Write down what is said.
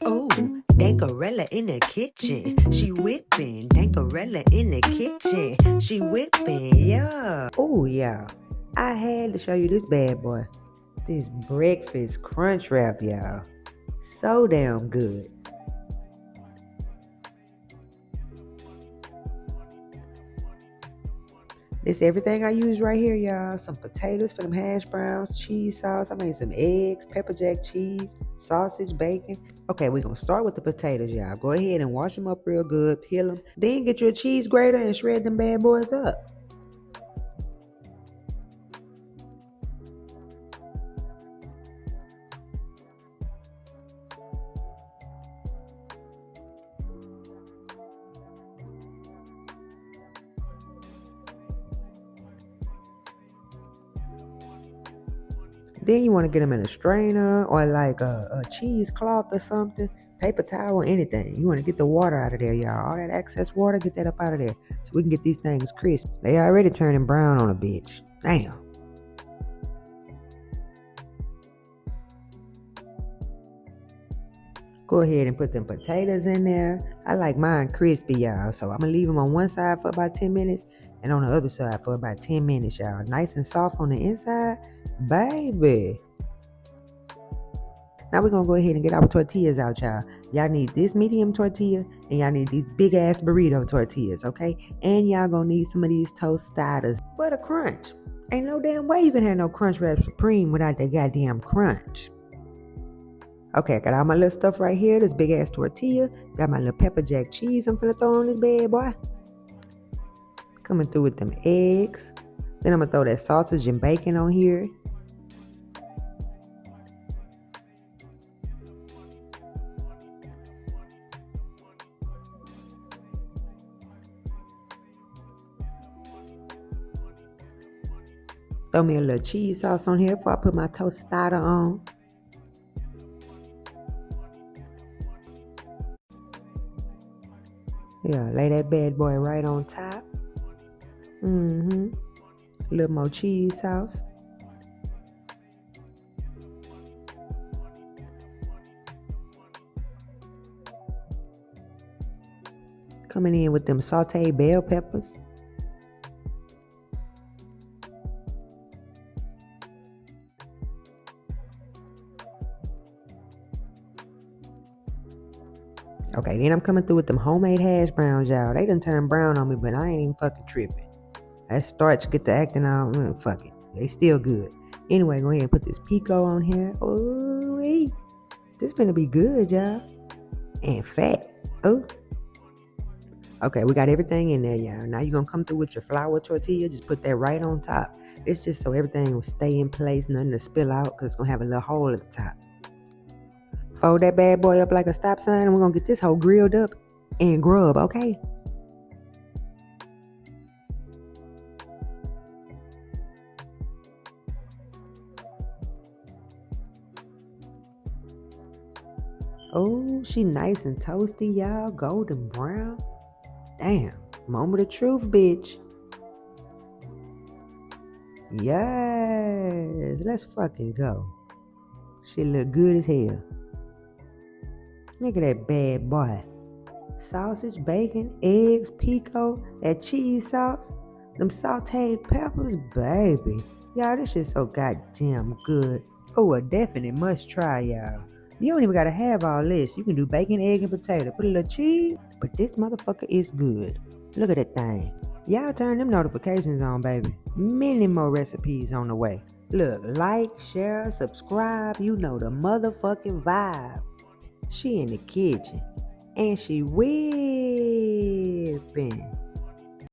Oh, Dankarella in the kitchen. She whipping. Dankarella in the kitchen. She whipping, yeah. Oh, yeah. I had to show you this bad boy. This breakfast Crunchwrap, y'all. So damn good. This everything I use right here, y'all. Some potatoes for them hash browns, cheese sauce. I made some eggs, pepper jack cheese, sausage, bacon. Okay, we're going to start with the potatoes, y'all. Go ahead and wash them up real good, peel them. Then get your cheese grater and shred them bad boys up. Then you want to get them in a strainer or like a cheesecloth or something, paper towel, anything. You want to get the water out of there, y'all. All that excess water, get that up out of there so we can get these things crisp. They already turning brown on a bitch. Damn. Go ahead and put them potatoes in there. I like mine crispy, y'all. So I'm going to leave them on one side for about 10 minutes and on the other side for about 10 minutes, y'all. Nice and soft on the inside. Baby. Now we're going to go ahead and get our tortillas out, y'all. Y'all need this medium tortilla and y'all need these big ass burrito tortillas, okay? And y'all going to need some of these tostadas for the crunch. Ain't no damn way you can have no Crunchwrap Supreme without that goddamn crunch. Okay, I got all my little stuff right here. This big ass tortilla. Got my little pepper jack cheese I'm finna throw on this bad boy. Coming through with them eggs. Then I'm gonna throw that sausage and bacon on here. Throw me a little cheese sauce on here before I put my tostada on. Yeah, lay that bad boy right on top. A little more cheese sauce. Coming in with them sauteed bell peppers. Okay, then I'm coming through with them homemade hash browns, y'all. They done turned brown on me, but I ain't even fucking tripping. That starch get the acting out. Fuck it. They still good. Anyway, go ahead and put this pico on here. Ooh, this finna be good, y'all. And fat. Oh. Okay, we got everything in there, y'all. Now you're gonna come through with your flour tortilla. Just put that right on top. It's just so everything will stay in place, nothing to spill out, because it's gonna have a little hole at the top. Fold that bad boy up like a stop sign, and we're gonna get this whole grilled up and grub, okay? Oh, she nice and toasty, y'all. Golden brown. Damn. Moment of truth, bitch. Yes. Let's fucking go. She look good as hell. Look at that bad boy. Sausage, bacon, eggs, pico, that cheese sauce, them sauteed peppers, baby. Y'all, this shit so goddamn good. Oh, a definite must try, y'all. You don't even gotta have all this. You can do bacon, egg, and potato. Put a little cheese, but this motherfucker is good. Look at that thing. Y'all turn them notifications on, baby. Many more recipes on the way. Look, like, share, subscribe. You know the motherfucking vibe. She in the kitchen and she whipping.